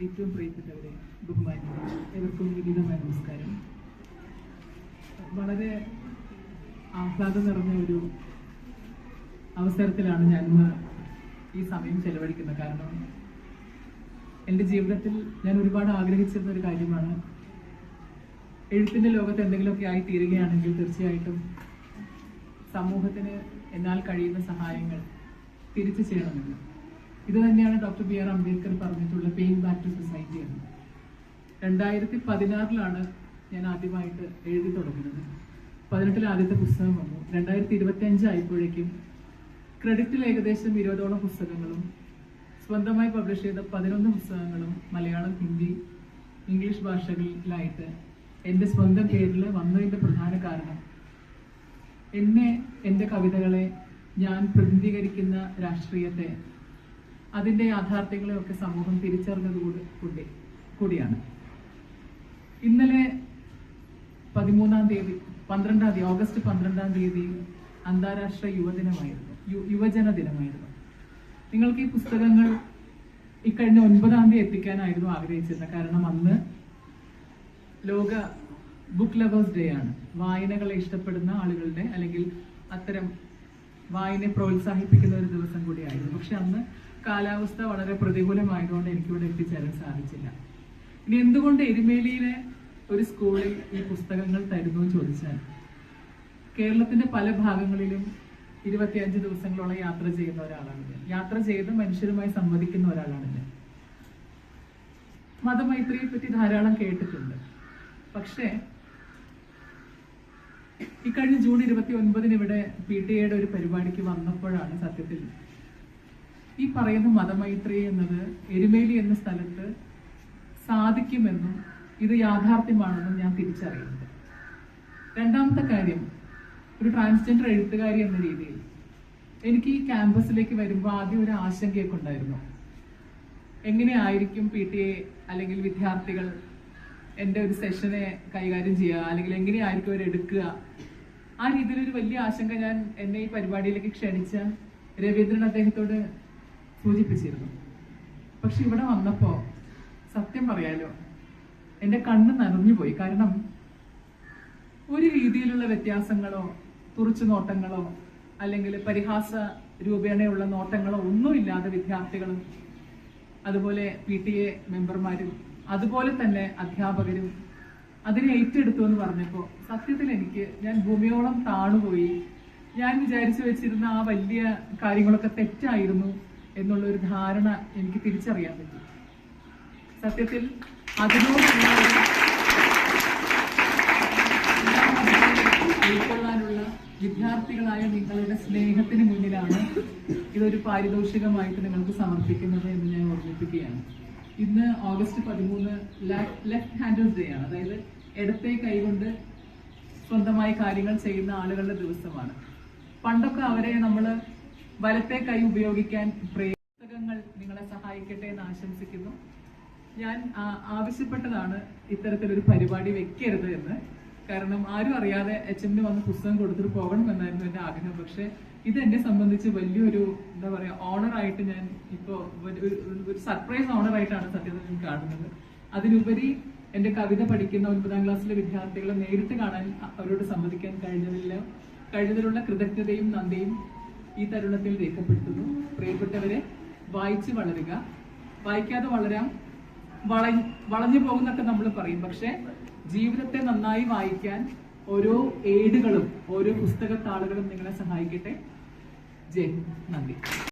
ഏറ്റവും പ്രിയപ്പെട്ടവരെ, ബഹുമാനികളെ, എവർക്കും വിനീതമായ നമസ്കാരം. വളരെ ആഹ്ലാദം നിറഞ്ഞ ഒരു അവസരത്തിലാണ് ഞാനിന്ന് ഈ സമയം ചെലവഴിക്കുന്നത്. കാരണം എൻ്റെ ജീവിതത്തിൽ ഞാൻ ഒരുപാട് ആഗ്രഹിച്ചിരുന്ന ഒരു കാര്യമാണ് എഴുത്തിൻ്റെ ലോകത്ത് എന്തെങ്കിലുമൊക്കെ ആയി തീരുകയാണെങ്കിൽ തീർച്ചയായിട്ടും സമൂഹത്തിന് എന്നാൽ കഴിയുന്ന സഹായങ്ങൾ തിരിച്ചു ചെയ്യണമെന്ന്. ഇത് തന്നെയാണ് ഡോക്ടർ ബി.ആർ. അംബേദ്കർ പറഞ്ഞിട്ടുള്ള പേയിങ് ബാക്ക് ടു സൊസൈറ്റി എന്ന്. 2016 ഞാൻ ആദ്യമായിട്ട് എഴുതി തുടങ്ങുന്നത്. 18 ആദ്യത്തെ പുസ്തകം വന്നു. 2025 ആയപ്പോഴേക്കും ക്രെഡിറ്റിൽ ഏകദേശം 20ഓളം പുസ്തകങ്ങളും സ്വന്തമായി പബ്ലിഷ് ചെയ്ത 11 പുസ്തകങ്ങളും മലയാളം, ഹിന്ദി, ഇംഗ്ലീഷ് ഭാഷകളിലായിട്ട് എൻ്റെ സ്വന്തം പേരിൽ വന്നതിൻ്റെ പ്രധാന കാരണം എന്നെ, എൻ്റെ കവിതകളെ, ഞാൻ പ്രതിനിധീകരിക്കുന്ന രാഷ്ട്രീയത്തെ, അതിൻ്റെ യാഥാർത്ഥ്യങ്ങളെയൊക്കെ സമൂഹം തിരിച്ചറിഞ്ഞത് കൂടിയാണ്. ഇന്നലെ 12 തീയതി ഓഗസ്റ്റ് 12 അന്താരാഷ്ട്ര യുവജന ദിനമായിരുന്നു. നിങ്ങൾക്ക് ഈ പുസ്തകങ്ങൾ ഇക്കഴിഞ്ഞ 9 എത്തിക്കാനായിരുന്നു ആഗ്രഹിച്ചിരുന്നത്. കാരണം അന്ന് ലോക ബുക്ക് ലവേഴ്സ് ഡേ ആണ്. വായനകളെ ഇഷ്ടപ്പെടുന്ന ആളുകളുടെ, അല്ലെങ്കിൽ അത്തരം വായനയെ പ്രോത്സാഹിപ്പിക്കുന്ന ഒരു ദിവസം കൂടിയായിരുന്നു. പക്ഷെ അന്ന് കാലാവസ്ഥ വളരെ പ്രതികൂലമായതുകൊണ്ട് എനിക്കിവിടെ എത്തിച്ചേരാൻ സാധിച്ചില്ല. ഇനി എന്തുകൊണ്ട് എരുമേലിയിലെ ഒരു സ്കൂളിൽ ഈ പുസ്തകങ്ങൾ തരുന്നു എന്ന് ചോദിച്ചാൽ, കേരളത്തിന്റെ പല ഭാഗങ്ങളിലും 25 ദിവസങ്ങളോളം യാത്ര ചെയ്യുന്ന ഒരാളാണ് ഞാൻ. യാത്ര ചെയ്ത് മനുഷ്യരുമായി സംവദിക്കുന്ന ഒരാളാണ് ഞാൻ. മതമൈത്രിയെ പറ്റി ധാരാളം കേട്ടിട്ടുണ്ട്. പക്ഷേ ഇക്കഴിഞ്ഞ ജൂൺ 29 ഇവിടെ PTA ഒരു പരിപാടിക്ക് വന്നപ്പോഴാണ് സത്യത്തിൽ ഈ പറയുന്ന മതമൈത്രി എന്നത് എരുമേലി എന്ന സ്ഥലത്ത് സാധിക്കുമെന്നും ഇത് യാഥാർത്ഥ്യമാണെന്നും ഞാൻ തിരിച്ചറിയുന്നത്. രണ്ടാമത്തെ കാര്യം, ഒരു ട്രാൻസ്ജെൻഡർ എഴുത്തുകാരി എന്ന രീതിയിൽ എനിക്ക് ഈ ക്യാമ്പസിലേക്ക് വരുമ്പോൾ ആദ്യം ഒരു ആശങ്കയൊക്കെ ഉണ്ടായിരുന്നു. എങ്ങനെയായിരിക്കും PTA അല്ലെങ്കിൽ വിദ്യാർത്ഥികൾ എൻ്റെ ഒരു സെഷനെ കൈകാര്യം ചെയ്യുക, അല്ലെങ്കിൽ എങ്ങനെയായിരിക്കും അവർ എടുക്കുക? ആ രീതിയിലൊരു വലിയ ആശങ്ക ഞാൻ എന്നെ ഈ പരിപാടിയിലേക്ക് ക്ഷണിച്ച രവീന്ദ്രൻ അദ്ദേഹത്തോട് സൂചിപ്പിച്ചിരുന്നു. പക്ഷെ ഇവിടെ വന്നപ്പോൾ സത്യം പറയാലോ, എൻ്റെ കണ്ണ് നനഞ്ഞുപോയി. കാരണം ഒരു രീതിയിലുള്ള വ്യത്യാസങ്ങളോ തുറച്ചു നോട്ടങ്ങളോ അല്ലെങ്കിൽ പരിഹാസ രൂപേണയുള്ള നോട്ടങ്ങളോ ഒന്നുമില്ലാതെ വിദ്യാർത്ഥികളും അതുപോലെ PTA മെമ്പർമാരും അതുപോലെ തന്നെ അധ്യാപകരും അതിനെ ഏറ്റെടുത്തു എന്ന് പറഞ്ഞപ്പോൾ സത്യത്തിൽ ഞാൻ ഭൂമിയോളം താണുപോയി. ഞാൻ വിചാരിച്ചു വെച്ചിരുന്ന ആ വലിയ കാര്യങ്ങളൊക്കെ തെറ്റായിരുന്നു എന്നുള്ളൊരു ധാരണ എനിക്ക് തിരിച്ചറിയാൻ പറ്റി. സത്യത്തിൽ അതിനോടുള്ള ഉൾക്കൊള്ളാനുള്ള വിദ്യാർത്ഥികളായ നിങ്ങളുടെ സ്നേഹത്തിന് മുന്നിലാണ് ഇതൊരു പാരിതോഷികമായിട്ട് നിങ്ങൾക്ക് സമർപ്പിക്കുന്നത് എന്ന് ഞാൻ ഓർമ്മിപ്പിക്കുകയാണ്. ഇന്ന് ഓഗസ്റ്റ് 13 ലെഫ്റ്റ് ഹാൻഡേഴ്സ് ഡേ ആണ്. അതായത് ഇടത്തെ കൈകൊണ്ട് സ്വന്തമായി കാര്യങ്ങൾ ചെയ്യുന്ന ആളുകളുടെ ദിവസമാണ്. പണ്ടൊക്കെ അവരെ നമ്മൾ വലത്തെ കൈ ഉപയോഗിക്കാൻ പുസ്തകങ്ങൾ നിങ്ങളെ സഹായിക്കട്ടെ എന്ന് ആശംസിക്കുന്നു. ഞാൻ ആവശ്യപ്പെട്ടതാണ് ഇത്തരത്തിലൊരു പരിപാടി വെക്കരുത് എന്ന്. കാരണം ആരും അറിയാതെ HM വന്ന് പുസ്തകം കൊടുത്തിട്ട് പോകണമെന്നായിരുന്നു എൻ്റെ ആഗ്രഹം. പക്ഷെ ഇത് എന്നെ സംബന്ധിച്ച് വലിയൊരു എന്താ പറയുക ഓണറായിട്ട് ഞാൻ ഇപ്പോൾ ഒരു സർപ്രൈസ് ഓണറായിട്ടാണ് സത്യത്തിൽ കാണുന്നത്. അതിനുപരി എൻ്റെ കവിത പഠിക്കുന്ന 9ാം ക്ലാസ്സിലെ വിദ്യാർത്ഥികളെ നേരിട്ട് കാണാൻ അവരോട് സംവദിക്കാൻ കഴിഞ്ഞതിലുള്ള കൃതജ്ഞതയും നന്ദിയും ഈ തരുണത്തിൽ രേഖപ്പെടുത്തുന്നു. പ്രിയപ്പെട്ടവരെ, വായിച്ച് വളരുക. വായിക്കാതെ വളരാം, വളഞ്ഞു പോകുന്നൊക്കെ നമ്മൾ പറയും. പക്ഷെ ജീവിതത്തെ നന്നായി വായിക്കാൻ ഓരോ ഏടുകളും ഓരോ പുസ്തകത്താളുകളും നിങ്ങളെ സഹായിക്കട്ടെ. ജയ് ഹിന്ദ്. നന്ദി.